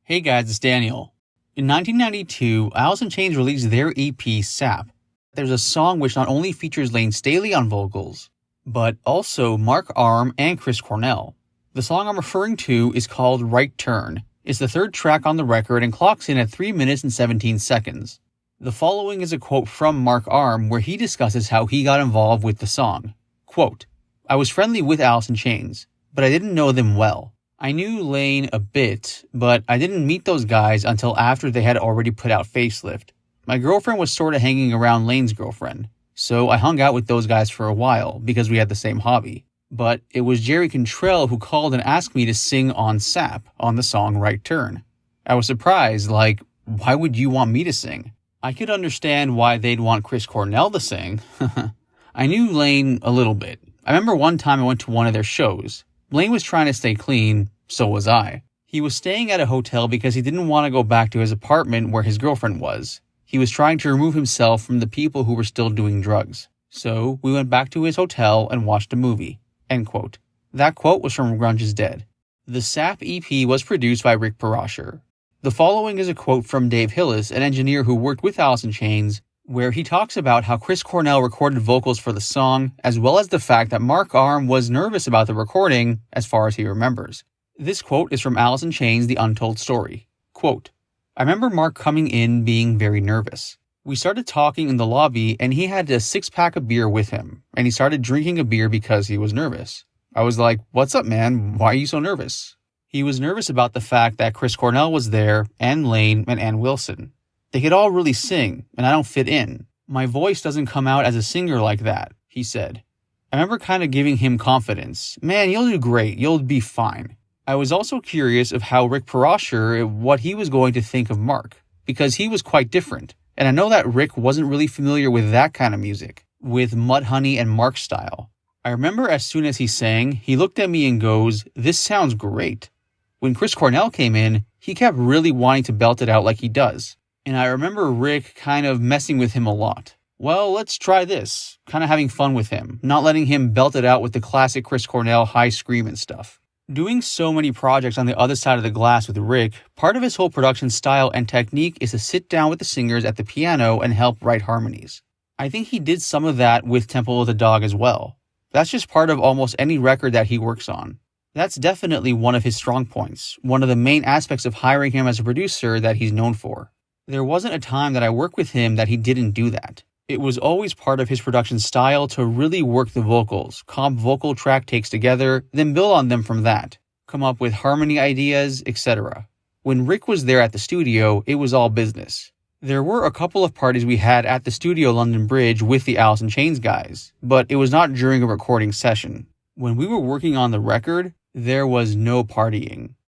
Hey guys, it's Daniel. In 1992, Alice in Chains released their EP, Sap. There's a song which not only features Layne Staley on vocals, but also Mark Arm and Chris Cornell. The song I'm referring to is called Right Turn. It's the third track on the record and clocks in at 3 minutes and 17 seconds. The following is a quote from Mark Arm where he discusses how he got involved with the song. Quote, "I was friendly with Alice in Chains, but I didn't know them well. I knew Layne a bit, but I didn't meet those guys until after they had already put out Facelift. My girlfriend was sort of hanging around Layne's girlfriend, so I hung out with those guys for a while because we had the same hobby. But it was Jerry Cantrell who called and asked me to sing on Sap on the song Right Turn. I was surprised, like, why would you want me to sing? I could understand why they'd want Chris Cornell to sing. I knew Layne a little bit. I remember one time I went to one of their shows. Layne was trying to stay clean, so was I. He was staying at a hotel because he didn't want to go back to his apartment where his girlfriend was. He was trying to remove himself from the people who were still doing drugs. So we went back to his hotel and watched a movie." End quote. That quote was from Grunge is Dead. The Sap EP was produced by Rick Parasher. The following is a quote from Dave Hillis, an engineer who worked with Alice in Chains, where he talks about how Chris Cornell recorded vocals for the song, as well as the fact that Mark Arm was nervous about the recording, as far as he remembers. This quote is from Alice in Chains, The Untold Story. Quote, "I remember Mark coming in being very nervous. We started talking in the lobby and he had a 6-pack of beer with him, and he started drinking a beer because he was nervous. I was like, 'What's up, man? Why are you so nervous?' He was nervous about the fact that Chris Cornell was there, and Layne, and Ann Wilson. They could all really sing, and I don't fit in. My voice doesn't come out as a singer like that," he said. I remember kind of giving him confidence. "Man, you'll do great. You'll be fine." I was also curious of how Rick Parasher, what he was going to think of Mark, because he was quite different. And I know that Rick wasn't really familiar with that kind of music, with Mudhoney and Mark style. I remember as soon as he sang, he looked at me and goes, "This sounds great." When Chris Cornell came in, he kept really wanting to belt it out like he does. And I remember Rick kind of messing with him a lot. "Well, let's try this." Kind of having fun with him, not letting him belt it out with the classic Chris Cornell high scream and stuff. Doing so many projects on the other side of the glass with Rick, part of his whole production style and technique is to sit down with the singers at the piano and help write harmonies. I think he did some of that with Temple of the Dog as well. That's just part of almost any record that he works on. That's definitely one of his strong points, one of the main aspects of hiring him as a producer that he's known for. There wasn't a time that I worked with him that he didn't do that. It was always part of his production style to really work the vocals, comp vocal track takes together, then build on them from that, come up with harmony ideas, etc. When Rick was there at the studio, it was all business. There were a couple of parties we had at the studio London Bridge with the Alice in Chains guys, but it was not during a recording session. When we were working on the record, there was no partying.